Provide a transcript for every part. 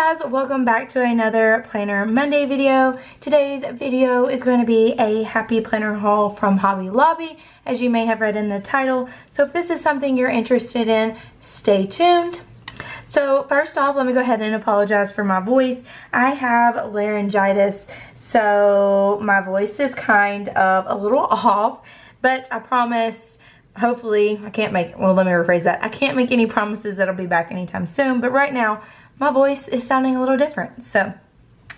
guys, welcome back to another Planner Monday video. Today's video is going to be a happy planner haul from Hobby Lobby, as you may have read in the title. So if this is something you're interested in, stay tuned. So first off, let me go ahead and apologize for my voice. I have laryngitis, so my voice is kind of a little off, but I promise, hopefully, I can't make any promises that I'll be back anytime soon, but right now, my voice is sounding a little different. So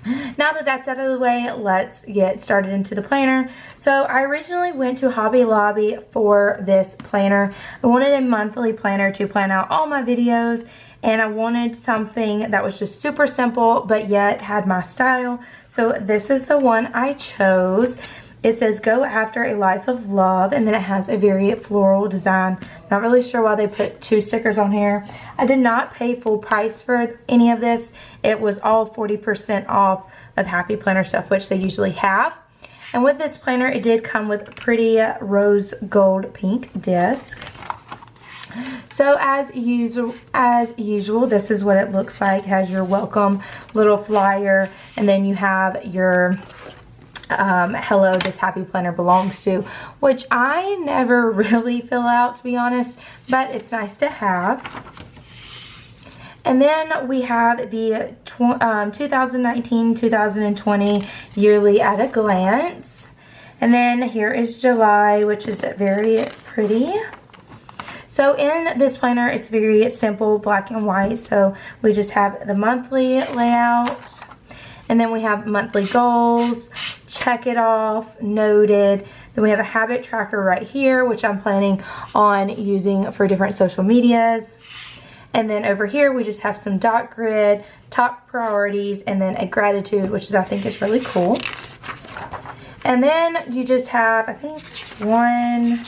now that that's out of the way, let's get started into the planner. So I originally went to Hobby Lobby for this planner. I wanted a monthly planner to plan out all my videos, and I wanted something that was just super simple but yet had my style. So this is the one I chose. It says go after a life of love, and then it has a very floral design. Not really sure why they put 2 stickers on here. I did not pay full price for any of this. It was all 40% off of Happy Planner stuff, which they usually have. And with this planner, it did come with a pretty rose gold pink disc. So as usual, this is what it looks like. It has your welcome little flyer, and then you have your hello, this happy planner belongs to, which I never really fill out, to be honest, but it's nice to have. And then we have the 2019-2020 yearly at a glance. And then here is July, which is very pretty. So in this planner, it's very simple, black and white. So we just have the monthly layout. And then we have monthly goals, check it off, noted. Then we have a habit tracker right here, which I'm planning on using for different social medias. And then over here, we just have some dot grid, top priorities, and then a gratitude, which I think is really cool. And then you just have, I think, 1,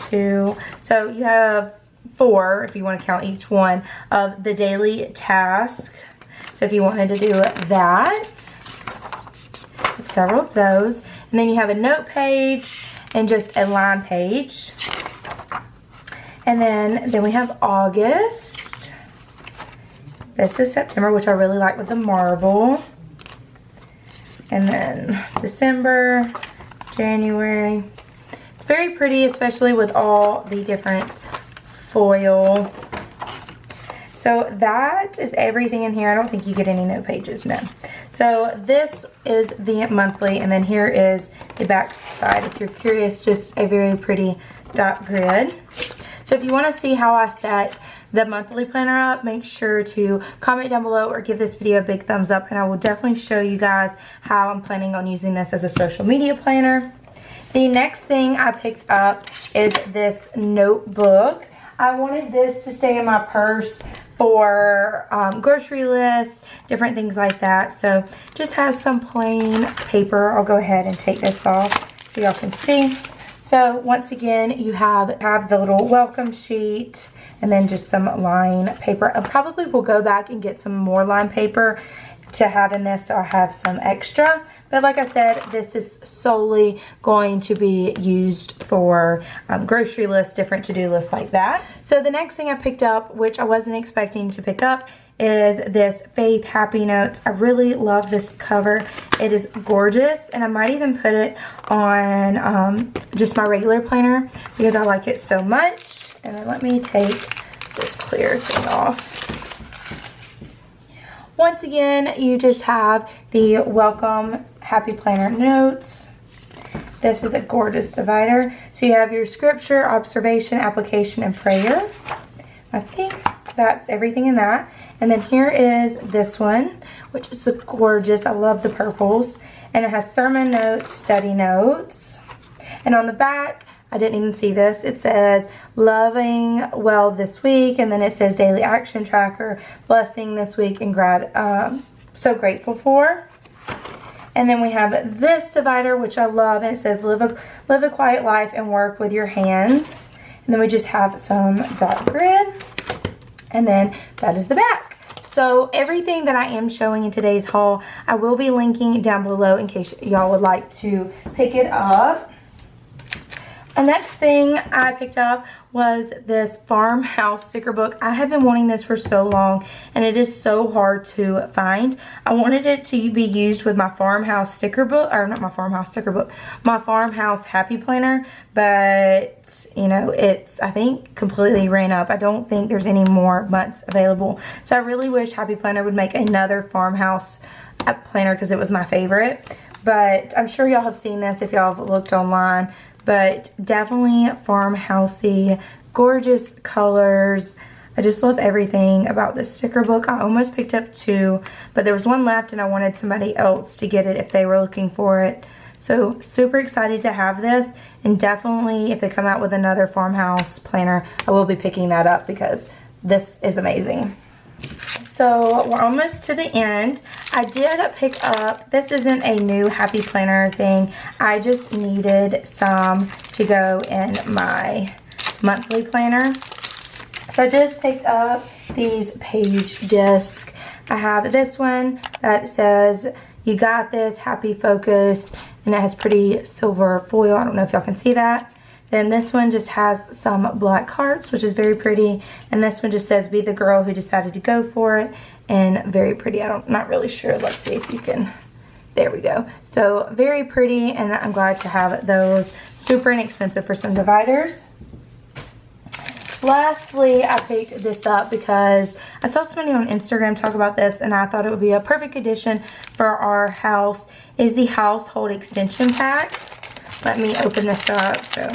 2, so you have 4, if you want to count each one, of the daily task. So if you wanted to do that, several of those. And then you have a note page and just a line page. And then we have August. This is September, which I really like with the marble. And then December, January. It's very pretty, especially with all the different foil. So that is everything in here. I don't think you get any note pages, no. So this is the monthly, and then here is the back side. If you're curious, just a very pretty dot grid. So if you want to see how I set the monthly planner up, make sure to comment down below or give this video a big thumbs up, and I will definitely show you guys how I'm planning on using this as a social media planner. The next thing I picked up is this notebook. I wanted this to stay in my purse for grocery lists, different things like that. So just has some plain paper. I'll go ahead and take this off so y'all can see. So once again, you have the little welcome sheet, and then just some line paper. I probably will go back and get some more line paper to have in this, so I have some extra. But like I said, this is solely going to be used for grocery lists, different to-do lists like that. So the next thing I picked up, which I wasn't expecting to pick up, is this Faith Happy Notes. I really love this cover. It is gorgeous, and I might even put it on just my regular planner because I like it so much. And then let me take this clear thing off. Once again, you just have the welcome happy planner notes. This is a gorgeous divider. So you have your scripture, observation, application, and prayer. I think that's everything in that. And then here is this one, which is gorgeous. I love the purples. And it has sermon notes, study notes. And on the back, I didn't even see this. It says loving well this week, and then it says daily action tracker, blessing this week, and so grateful for. And then we have this divider, which I love, and it says live a quiet life and work with your hands. And then we just have some dot grid, and then that is the back. So everything that I am showing in today's haul, I will be linking down below in case y'all would like to pick it up. next thing I picked up was this farmhouse sticker book. I have been wanting this for so long, and it is so hard to find. I wanted it to be used with my farmhouse sticker book, or not my farmhouse sticker book, my farmhouse happy planner, but you know, it's, I think, completely ran up. I don't think there's any more months available. So I really wish Happy Planner would make another farmhouse planner because it was my favorite. But I'm sure y'all have seen this if y'all have looked online. But definitely farmhousey, gorgeous colors. I just love everything about this sticker book. I almost picked up 2, but there was one left and I wanted somebody else to get it if they were looking for it. So super excited to have this, and definitely if they come out with another farmhouse planner, I will be picking that up because this is amazing. So we're almost to the end. I did pick up, this isn't a new Happy Planner thing. I just needed some to go in my monthly planner. So I just picked up these page discs. I have this one that says, "You got this, happy focus," and it has pretty silver foil. I don't know if y'all can see that. Then this one just has some black hearts, which is very pretty. And this one just says, "Be the girl who decided to go for it," and very pretty. Not really sure. Let's see if you can. There we go. So very pretty, and I'm glad to have those. Super inexpensive for some dividers. Lastly, I picked this up because I saw somebody on Instagram talk about this, and I thought it would be a perfect addition for our house. It is the household extension pack. Let me open this up so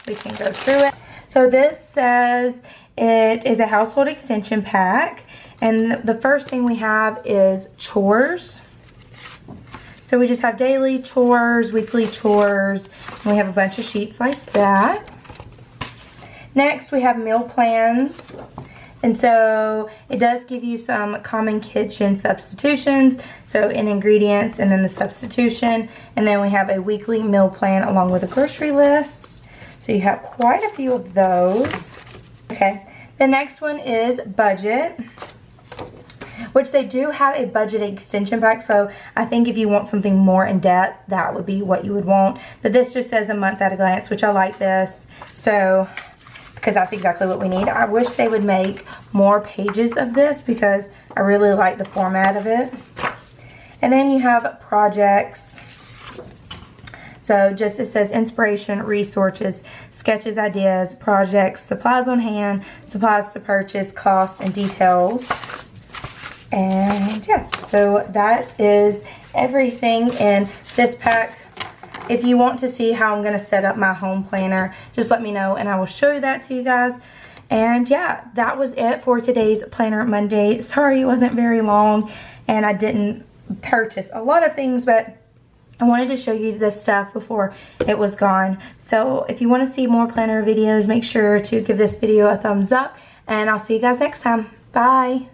we can go through it. So this says it is a household extension pack, and the first thing we have is chores. So we just have daily chores, weekly chores, and we have a bunch of sheets like that. Next, we have meal plans, and so it does give you some common kitchen substitutions, so in ingredients and then the substitution, and then we have a weekly meal plan along with a grocery list. So you have quite a few of those. Okay, the next one is budget, which they do have a budget extension pack, so I think if you want something more in depth, that would be what you would want. But this just says a month at a glance, which I like this, so because that's exactly what we need. I wish they would make more pages of this because I really like the format of it. And then you have projects. So just it says inspiration, resources, sketches, ideas, projects, supplies on hand, supplies to purchase, costs, and details. And yeah, so that is everything in this pack. If you want to see how I'm going to set up my home planner, just let me know and I will show you that to you guys. And yeah, that was it for today's Planner Monday. Sorry it wasn't very long and I didn't purchase a lot of things, but I wanted to show you this stuff before it was gone. So if you want to see more planner videos, make sure to give this video a thumbs up, and I'll see you guys next time. Bye.